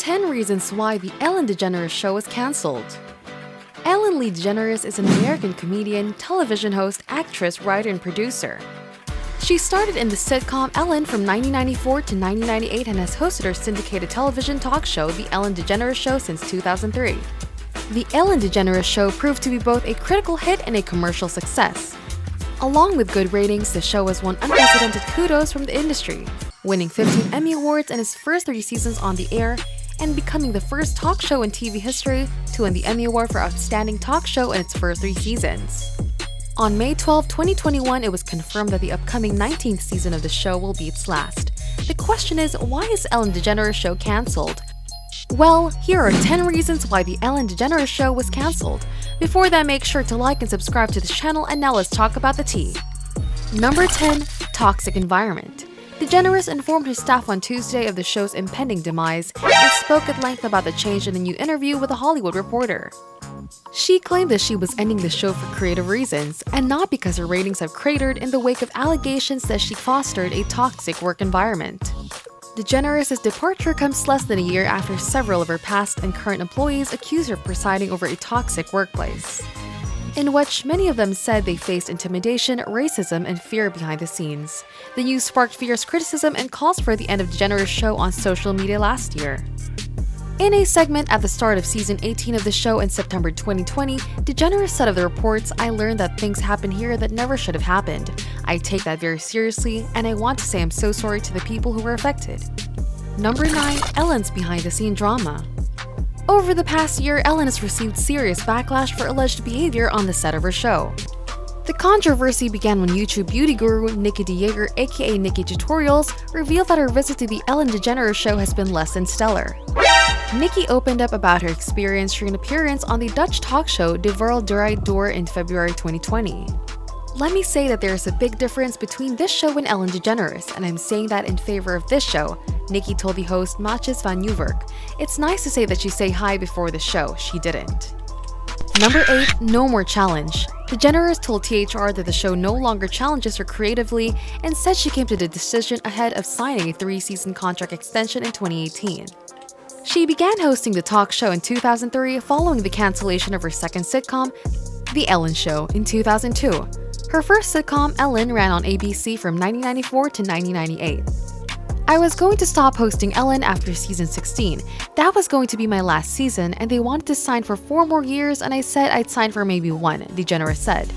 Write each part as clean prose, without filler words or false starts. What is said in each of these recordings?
10 reasons why the Ellen DeGeneres Show was cancelled. Ellen DeGeneres is an American comedian, television host, actress, writer, and producer. She started in the sitcom Ellen from 1994 to 1998 and has hosted her syndicated television talk show, The Ellen DeGeneres Show, since 2003. The Ellen DeGeneres Show proved to be both a critical hit and a commercial success. Along with good ratings, the show has won unprecedented kudos from the industry, winning 15 Emmy Awards in its first 3 seasons on the air and becoming the first talk show in TV history to win the Emmy Award for Outstanding Talk Show in its first 3 seasons. On May 12, 2021, it was confirmed that the upcoming 19th season of the show will be its last. The question is, why is Ellen DeGeneres Show cancelled? Well, here are 10 reasons why the Ellen DeGeneres Show was cancelled. Before that, make sure to like and subscribe to this channel, and now let's talk about the tea. Number 10. Toxic environment. DeGeneres informed her staff on Tuesday of the show's impending demise and spoke at length about the change in a new interview with a Hollywood reporter. She claimed that she was ending the show for creative reasons, and not because her ratings have cratered in the wake of allegations that she fostered a toxic work environment. DeGeneres' departure comes less than a year after several of her past and current employees accused her of presiding over a toxic workplace, in which many of them said they faced intimidation, racism, and fear behind the scenes. The news sparked fierce criticism and calls for the end of DeGeneres' show on social media last year. In a segment at the start of season 18 of the show in September 2020, DeGeneres said of the reports, "I learned that things happen here that never should have happened. I take that very seriously, and I want to say I'm so sorry to the people who were affected." Number 9. Ellen's behind-the-scene drama. Over the past year, Ellen has received serious backlash for alleged behavior on the set of her show. The controversy began when YouTube beauty guru Nikki DeJager, aka Nikki Tutorials, revealed that her visit to the Ellen DeGeneres Show has been less than stellar. Nikki opened up about her experience during an appearance on the Dutch talk show De Wereld Draait Door in February 2020. "Let me say that there is a big difference between this show and Ellen DeGeneres, and I'm saying that in favor of this show," Nikki told the host Matjes van Nieuwkerk. "It's nice to say that you say hi before the show. She didn't." Number 8. No more challenge. DeGeneres told THR that the show no longer challenges her creatively and said she came to the decision ahead of signing a 3-season contract extension in 2018. She began hosting the talk show in 2003 following the cancellation of her second sitcom, The Ellen Show, in 2002. Her first sitcom, Ellen, ran on ABC from 1994 to 1998. "I was going to stop hosting Ellen after season 16. That was going to be my last season, and they wanted to sign for 4 more years, and I said I'd sign for maybe 1, DeGeneres said.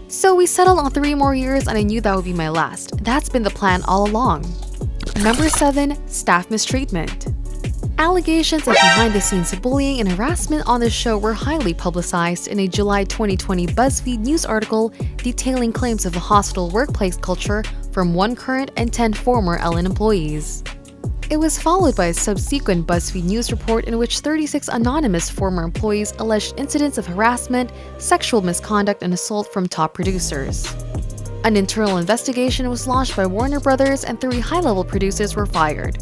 "So we settled on 3 more years, and I knew that would be my last. That's been the plan all along." Number 7. Staff mistreatment. Allegations of behind-the-scenes bullying and harassment on the show were highly publicized in a July 2020 BuzzFeed news article detailing claims of a hostile workplace culture from 1 current and 10 former Ellen employees. It was followed by a subsequent BuzzFeed news report in which 36 anonymous former employees alleged incidents of harassment, sexual misconduct, and assault from top producers. An internal investigation was launched by Warner Brothers, and 3 high-level producers were fired.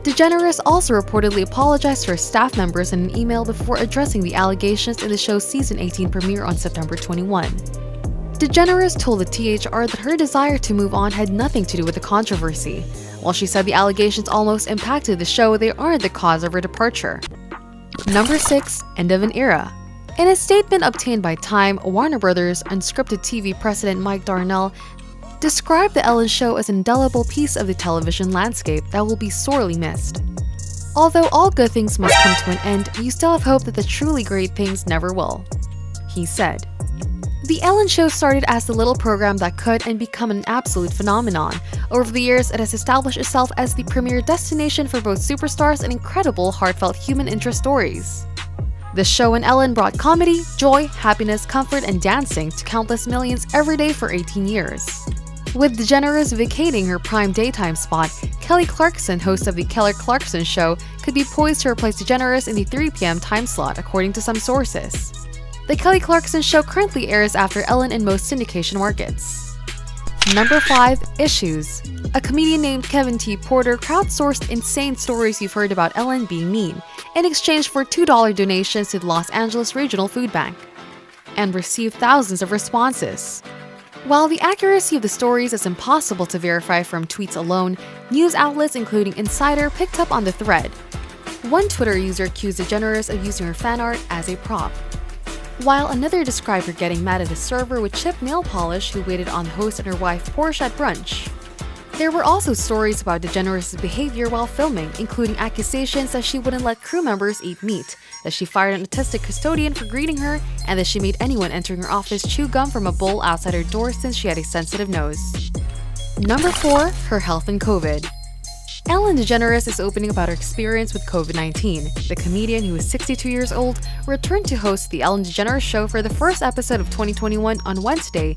DeGeneres also reportedly apologized to her staff members in an email before addressing the allegations in the show's season 18 premiere on September 21. DeGeneres told the THR that her desire to move on had nothing to do with the controversy. While she said the allegations almost impacted the show, they aren't the cause of her departure. Number 6. End of an era. In a statement obtained by Time, Warner Brothers unscripted TV president Mike Darnell described the Ellen Show as an indelible piece of the television landscape that will be sorely missed. "Although all good things must come to an end, you still have hope that the truly great things never will," he said. The Ellen Show started as the little program that could and become an absolute phenomenon. Over the years, it has established itself as the premier destination for both superstars and incredible, heartfelt human interest stories. The show and Ellen brought comedy, joy, happiness, comfort, and dancing to countless millions every day for 18 years. With DeGeneres vacating her prime daytime spot, Kelly Clarkson, host of The Kelly Clarkson Show, could be poised to replace DeGeneres in the 3 p.m. time slot, according to some sources. The Kelly Clarkson Show currently airs after Ellen in most syndication markets. Number 5. Issues. A comedian named Kevin T. Porter crowdsourced insane stories you've heard about Ellen being mean in exchange for $2 donations to the Los Angeles Regional Food Bank, and received thousands of responses. While the accuracy of the stories is impossible to verify from tweets alone, news outlets including Insider picked up on the thread. One Twitter user accused DeGeneres of using her fan art as a prop, while another described her getting mad at a server with chipped nail polish who waited on the host and her wife Porsche at brunch. There were also stories about DeGeneres' behavior while filming, including accusations that she wouldn't let crew members eat meat, that she fired an autistic custodian for greeting her, and that she made anyone entering her office chew gum from a bowl outside her door since she had a sensitive nose. Number 4. Her health and COVID. Ellen DeGeneres is opening about her experience with COVID-19. The comedian, who is 62 years old, returned to host The Ellen DeGeneres Show for the first episode of 2021 on Wednesday,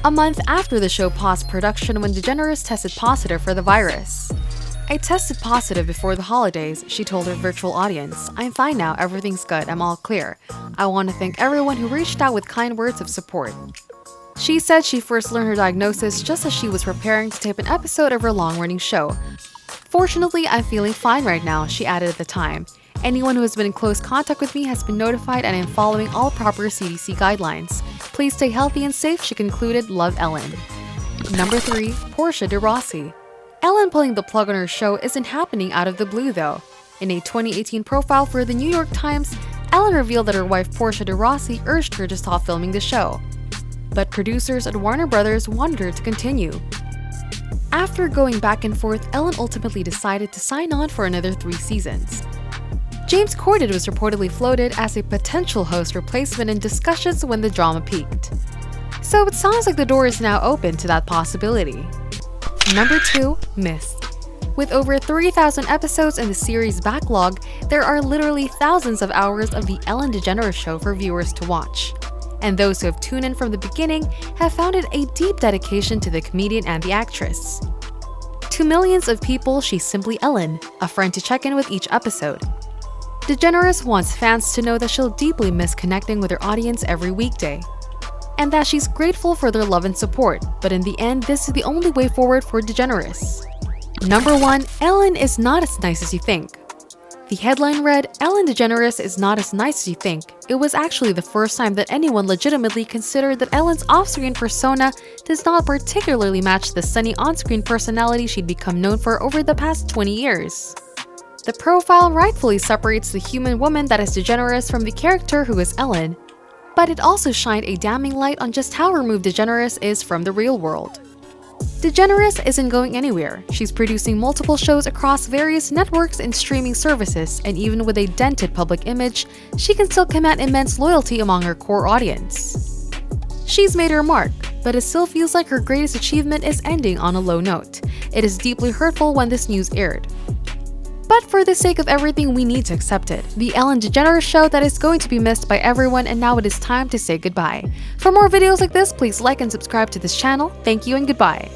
a month after the show paused production when DeGeneres tested positive for the virus. "I tested positive before the holidays," she told her virtual audience. "I'm fine now, everything's good, I'm all clear. I want to thank everyone who reached out with kind words of support." She said she first learned her diagnosis just as she was preparing to tape an episode of her long-running show. "Fortunately, I'm feeling fine right now," she added at the time. "Anyone who has been in close contact with me has been notified and I am following all proper CDC guidelines. Please stay healthy and safe," she concluded. Love, Ellen. Number 3. Portia de Rossi. Ellen pulling the plug on her show isn't happening out of the blue though. In a 2018 profile for the New York Times, Ellen revealed that her wife Portia de Rossi urged her to stop filming the show. But producers at Warner Brothers wanted her to continue. After going back and forth, Ellen ultimately decided to sign on for another 3 seasons. James Corden was reportedly floated as a potential host replacement in discussions when the drama peaked. So it sounds like the door is now open to that possibility. Number 2. Missed. With over 3,000 episodes in the series backlog, there are literally thousands of hours of The Ellen DeGeneres Show for viewers to watch. And those who have tuned in from the beginning have found it a deep dedication to the comedian and the actress. To millions of people, she's simply Ellen, a friend to check in with each episode. DeGeneres wants fans to know that she'll deeply miss connecting with her audience every weekday, and that she's grateful for their love and support, but in the end, this is the only way forward for DeGeneres. Number 1. Ellen is not as nice as you think. The headline read, "Ellen DeGeneres is not as nice as you think." It was actually the first time that anyone legitimately considered that Ellen's off-screen persona does not particularly match the sunny on-screen personality she'd become known for over the past 20 years. The profile rightfully separates the human woman that is DeGeneres from the character who is Ellen, but it also shined a damning light on just how removed DeGeneres is from the real world. DeGeneres isn't going anywhere. She's producing multiple shows across various networks and streaming services, and even with a dented public image, she can still command immense loyalty among her core audience. She's made her mark, but it still feels like her greatest achievement is ending on a low note. It is deeply hurtful when this news aired. But for the sake of everything, we need to accept it. The Ellen DeGeneres Show that is going to be missed by everyone, and now it is time to say goodbye. For more videos like this, please like and subscribe to this channel. Thank you and goodbye.